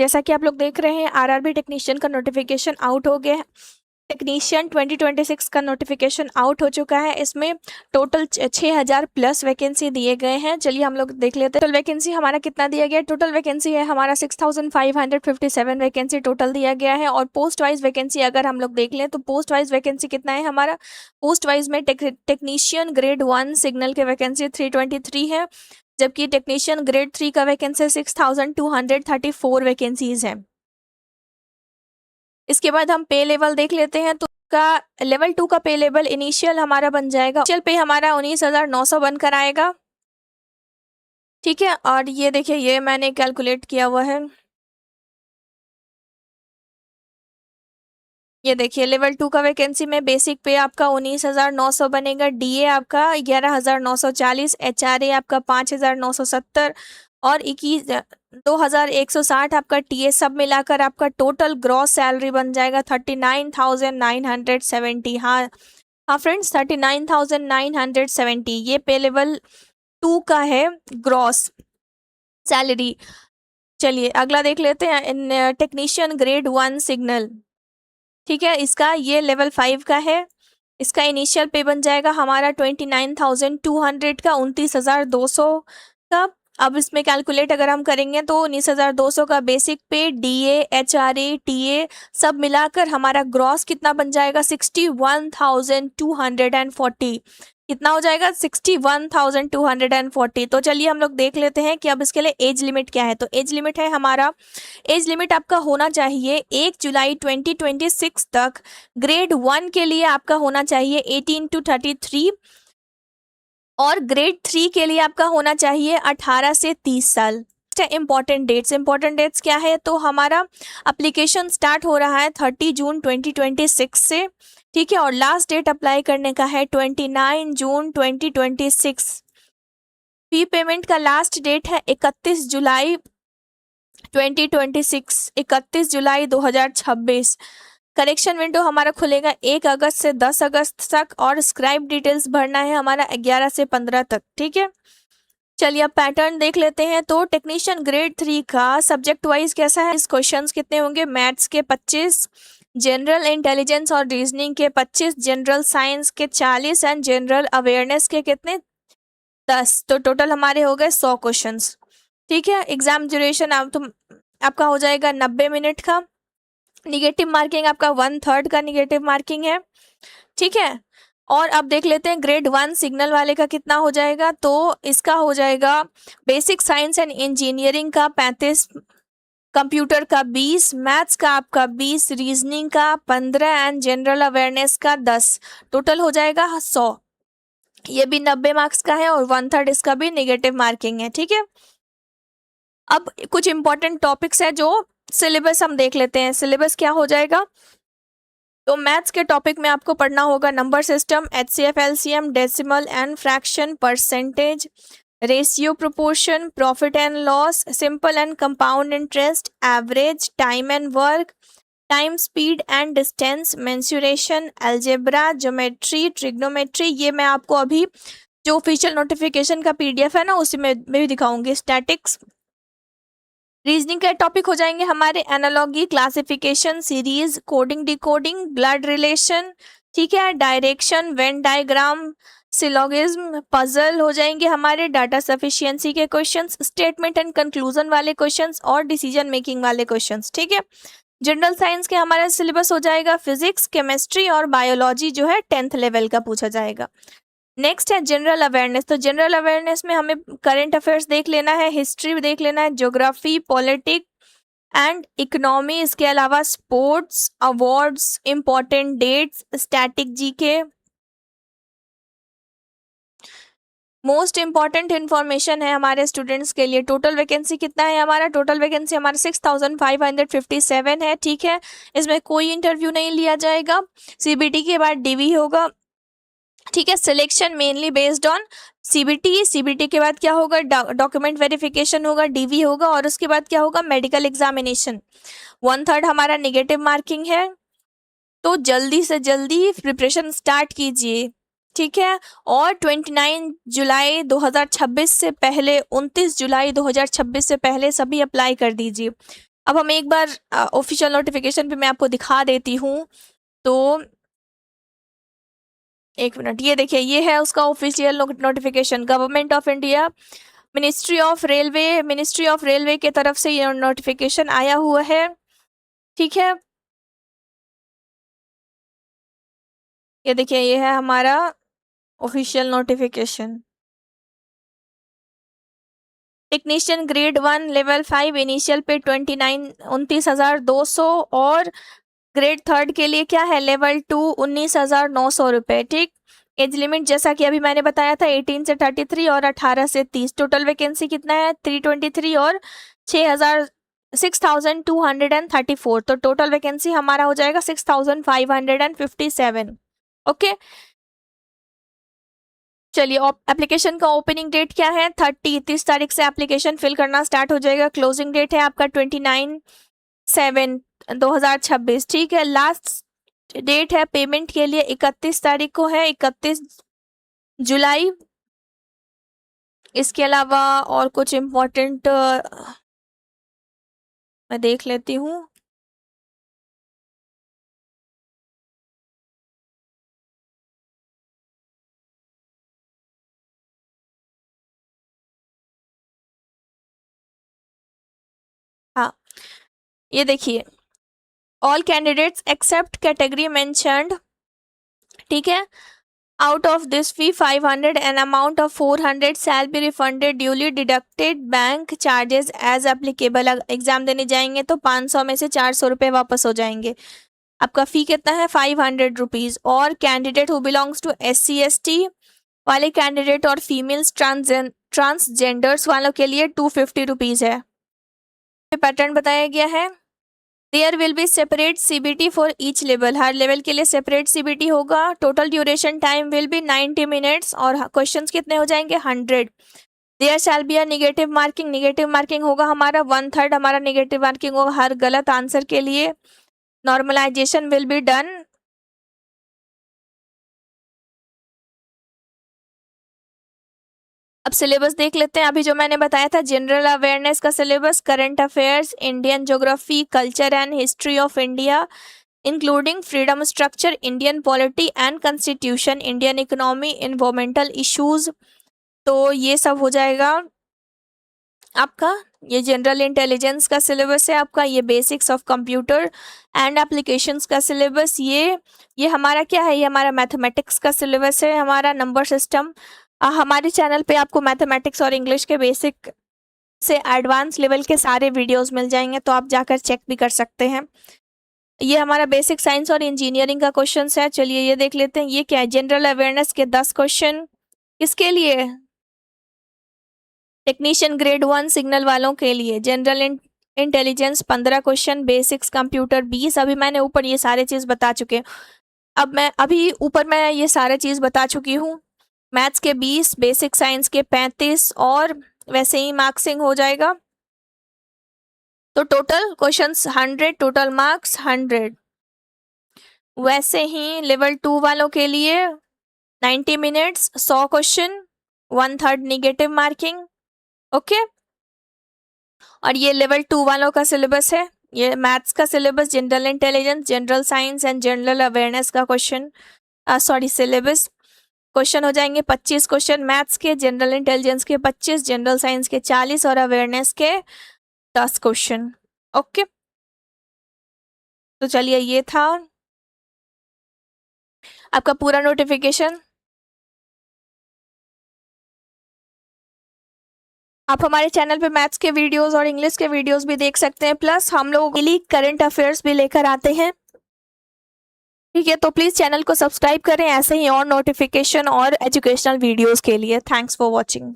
जैसा कि आप लोग देख रहे हैं आरआरबी टेक्नीशियन का नोटिफिकेशन आउट हो गया है। टेक्नीशियन 2026 का नोटिफिकेशन आउट हो चुका है। इसमें टोटल 6000 प्लस वैकेंसी दिए गए हैं। चलिए हम लोग देख लेते हैं टोटल वैकेंसी हमारा कितना दिया गया है। टोटल वैकेंसी है हमारा 6557 वैकेंसी टोटल दिया गया है। और पोस्ट वाइज वैकेंसी अगर हम लोग देख लें तो पोस्ट वाइज वैकेंसी कितना है हमारा। पोस्ट वाइज में टेक्नीशियन ग्रेड 1 सिग्नल के वैकेंसी 323 है, जबकि टेक्नीशियन ग्रेड 3 का वैकेंसी 6234 वैकेंसीज है। इसके बाद हम पे लेवल देख लेते हैं तो का लेवल 2 का पे लेवल इनिशियल हमारा बन जाएगा। इनिशियल पे हमारा 19,900 बनकर आएगा, ठीक है। और ये देखिए ये मैंने कैलकुलेट किया हुआ है। ये देखिए लेवल 2 का वैकेंसी में बेसिक पे आपका 19,900 बनेगा, डीए आपका 11,940, एचआरए आपका 5,970 और 2,160 आपका टीए, सब मिलाकर आपका टोटल ग्रॉस सैलरी बन जाएगा 39,970। हाँ हाँ फ्रेंड्स, 39,970 ये पे लेवल 2 का है ग्रॉस सैलरी। चलिए अगला देख लेते हैं टेक्नीशियन ग्रेड 1 सिग्नल, ठीक है। इसका ये लेवल 5 का है। इसका इनिशियल पे बन जाएगा हमारा 29,200 का, 29,200 का। अब इसमें कैलकुलेट अगर हम करेंगे तो 19,200 का बेसिक पे, डीए, एचआरए, टीए सब मिलाकर हमारा ग्रॉस कितना बन जाएगा 61,240। कितना हो जाएगा 61,240। तो चलिए हम लोग देख लेते हैं कि अब इसके लिए एज लिमिट क्या है। तो एज लिमिट है हमारा, एज लिमिट आपका होना चाहिए 1 जुलाई 2026 तक। ग्रेड 1 के लिए आपका होना चाहिए 18 to 33 और ग्रेड 3 के लिए आपका होना चाहिए 18 से 30 साल। इंपॉर्टेंट डेट्स क्या है तो हमारा एप्लीकेशन स्टार्ट हो रहा है 30 जून 2026 से, ठीक है। और लास्ट डेट अप्लाई करने का है 29 जून 2026। फी पेमेंट का लास्ट डेट है 31 जुलाई 2026, 31 जुलाई 2026। करेक्शन विंडो हमारा खुलेगा 1 अगस्त से 10 अगस्त तक और स्क्राइब डिटेल्स भरना है हमारा 11 से 15 तक, ठीक है। चलिए अब पैटर्न देख लेते हैं। तो टेक्नीशियन ग्रेड 3 का सब्जेक्ट वाइज कैसा है। इस क्वेश्चंस कितने होंगे, मैथ्स के 25, जनरल इंटेलिजेंस और रीजनिंग के 25, जनरल साइंस के 40 एंड जनरल अवेयरनेस के कितने 10। तो टोटल हमारे हो गए 100 क्वेश्चंस, ठीक है। एग्जाम ड्यूरेशन आपका हो जाएगा 90 मिनट का। निगेटिव मार्किंग आपका 1/3 का निगेटिव मार्किंग है, ठीक है। और अब देख लेते हैं ग्रेड 1 सिग्नल वाले का कितना हो जाएगा। तो इसका हो जाएगा बेसिक साइंस एंड इंजीनियरिंग का 35, कंप्यूटर का 20, मैथ्स का आपका 20, रीजनिंग का 15 एंड जनरल अवेयरनेस का 10। टोटल हो जाएगा 100। ये भी 90 मार्क्स का है और 1/3 इसका भी निगेटिव मार्किंग है, ठीक है। अब कुछ इंपॉर्टेंट टॉपिक्स है जो सिलेबस हम देख लेते हैं। सिलेबस क्या हो जाएगा तो मैथ्स के टॉपिक में आपको पढ़ना होगा number system, HCF, LCM, decimal and fraction, percentage, ratio, proportion, profit and loss, simple and compound interest, average, time and work, time, speed and distance, mensuration, algebra, geometry, trigonometry. ये मैं आपको अभी जो ऑफिशियल नोटिफिकेशन का PDF है ना उसी में भी दिखाऊंगी। स्टैटिक्स, रीजनिंग के टॉपिक हो जाएंगे हमारे analogy, classification, series, coding, decoding, blood relation, ठीक है, direction, Venn diagram, syllogism, puzzle हो जाएंगे हमारे, डाटा सफिशिएंसी के क्वेश्चंस, स्टेटमेंट एंड कंक्लूजन वाले क्वेश्चंस और डिसीजन मेकिंग वाले क्वेश्चंस, ठीक है। जनरल साइंस के हमारा सिलेबस हो जाएगा फिजिक्स, केमिस्ट्री और बायोलॉजी जो है 10th लेवल का पूछा जाएगा। नेक्स्ट है जनरल अवेयरनेस। तो जनरल अवेयरनेस में हमें करंट अफेयर्स देख लेना है, हिस्ट्री देख लेना है, ज्योग्राफी, पॉलिटिक्स एंड इकोनॉमी, इसके अलावा sports, awards, important dates, static GK. Most important information है हमारे स्टूडेंट्स के लिए। टोटल वैकेंसी कितना है हमारा, टोटल वैकेंसी हमारा 6557 है, ठीक है। इसमें कोई इंटरव्यू नहीं लिया जाएगा, सीबीटी के बाद डीवी होगा, ठीक है। Selection mainly based on CBT, CBT के बाद क्या होगा डॉक्यूमेंट वेरिफिकेशन होगा, डीवी होगा और उसके बाद क्या होगा मेडिकल एग्जामिनेशन। 1/3 हमारा निगेटिव मार्किंग है। तो जल्दी से जल्दी प्रिपरेशन स्टार्ट कीजिए, ठीक है। और 29 जुलाई 2026 से पहले, 29 जुलाई 2026 से पहले सभी अप्लाई कर दीजिए। अब हम एक बार ऑफिशियल नोटिफिकेशन पे मैं आपको दिखा देती हूँ। तो एक मिनट, ये देखिए, ये है उसका official notification. Government of India, ministry of railway के तरफ से ये नोटिफिकेशन आया हुआ है। ठीक है, ये देखिए, ये है हमारा official notification. Technician grade 1 level 5 initial पे 29,29,200 और ग्रेड 3 के लिए क्या है, लेवल 2 19,900 रुपये। ठीक, एज लिमिट जैसा कि अभी मैंने बताया था 18 से 33 और 18 से 30। टोटल वैकेंसी कितना है, 323 और 6,234। तो टोटल वैकेंसी हमारा हो जाएगा 6,557। ओके, चलिए, एप्लीकेशन का ओपनिंग डेट क्या है, 30 तारीख से एप्लीकेशन फिल करना स्टार्ट हो जाएगा। क्लोजिंग डेट है आपका 29/7/2026। ठीक है, लास्ट डेट है पेमेंट के लिए 31 तारीख को है, 31 जुलाई। इसके अलावा और कुछ इम्पोर्टेंट मैं देख लेती हूँ। हाँ, ये देखिए, all candidates except category mentioned. ठीक है, out of this fee 500 an amount of 400 shall be refunded duly deducted bank charges as applicable। Exam देने जाएंगे तो 500 में से 400 रुपये वापस हो जाएंगे। आपका फी कितना है, 500 रुपीज़। और candidate who belongs to SC/ST वाले कैंडिडेट और फीमेल्स ट्रांसजेंडर्स वालों के लिए 250 रुपीज़ है। पैटर्न बताया गया है। There will be separate CBT for each level. हर लेवल के लिए सेपरेट CBT होगा। Total duration time will be 90 minutes और क्वेश्चंस कितने हो जाएंगे, 100। There shall be a negative marking. Negative marking होगा हमारा 1/3 हमारा निगेटिव मार्किंग होगा हर गलत आंसर के लिए। Normalization will be done. अब सिलेबस देख लेते हैं। अभी जो मैंने बताया था जनरल अवेयरनेस का syllabus, current affairs, Indian geography, culture and history of India including freedom structure, Indian polity and constitution, Indian economy, environmental issues. तो ये सब हो जाएगा आपका। ये जनरल इंटेलिजेंस का सिलेबस है आपका। ये basics of computer and applications का सिलेबस। ये हमारा क्या है, ये हमारा मैथमेटिक्स का सिलेबस है, हमारा नंबर सिस्टम। हमारे चैनल पे आपको मैथमेटिक्स और इंग्लिश के बेसिक से एडवांस लेवल के सारे वीडियोस मिल जाएंगे, तो आप जाकर चेक भी कर सकते हैं। ये हमारा बेसिक साइंस और इंजीनियरिंग का क्वेश्चन है। चलिए ये देख लेते हैं, ये क्या है, जनरल अवेयरनेस के 10 क्वेश्चन। किसके लिए, टेक्नीशियन ग्रेड 1 सिग्नल वालों के लिए। General intelligence 15 question, basics computer 20। अभी मैंने ऊपर ये सारे चीज़ बता चुके हैं। अब मैं अभी ऊपर मैं ये सारे चीज़ बता चुकी हूँ। मैथ्स के 20, बेसिक साइंस के 35 और वैसे ही मार्क्सिंग हो जाएगा। तो टोटल क्वेश्चंस 100, टोटल मार्क्स 100। वैसे ही लेवल 2 वालों के लिए 90 minutes, 100 question, 1/3 negative marking. Okay, और ये लेवल 2 वालों का सिलेबस है। ये मैथ्स का syllabus, general intelligence, general science and general awareness का क्वेश्चन सिलेबस। क्वेश्चन हो जाएंगे 25 क्वेश्चन मैथ्स के, जनरल इंटेलिजेंस के 25, जनरल साइंस के 40 और अवेयरनेस के 10 क्वेश्चन। ओके, तो चलिए ये था आपका पूरा नोटिफिकेशन। आप हमारे चैनल पे मैथ्स के वीडियोस और इंग्लिश के वीडियोस भी देख सकते हैं, प्लस हम लोग डेली करंट अफेयर्स भी लेकर आते हैं। ठीक है, तो प्लीज़ चैनल को सब्सक्राइब करें ऐसे ही और नोटिफिकेशन और एजुकेशनल वीडियोस के लिए। Thanks for watching.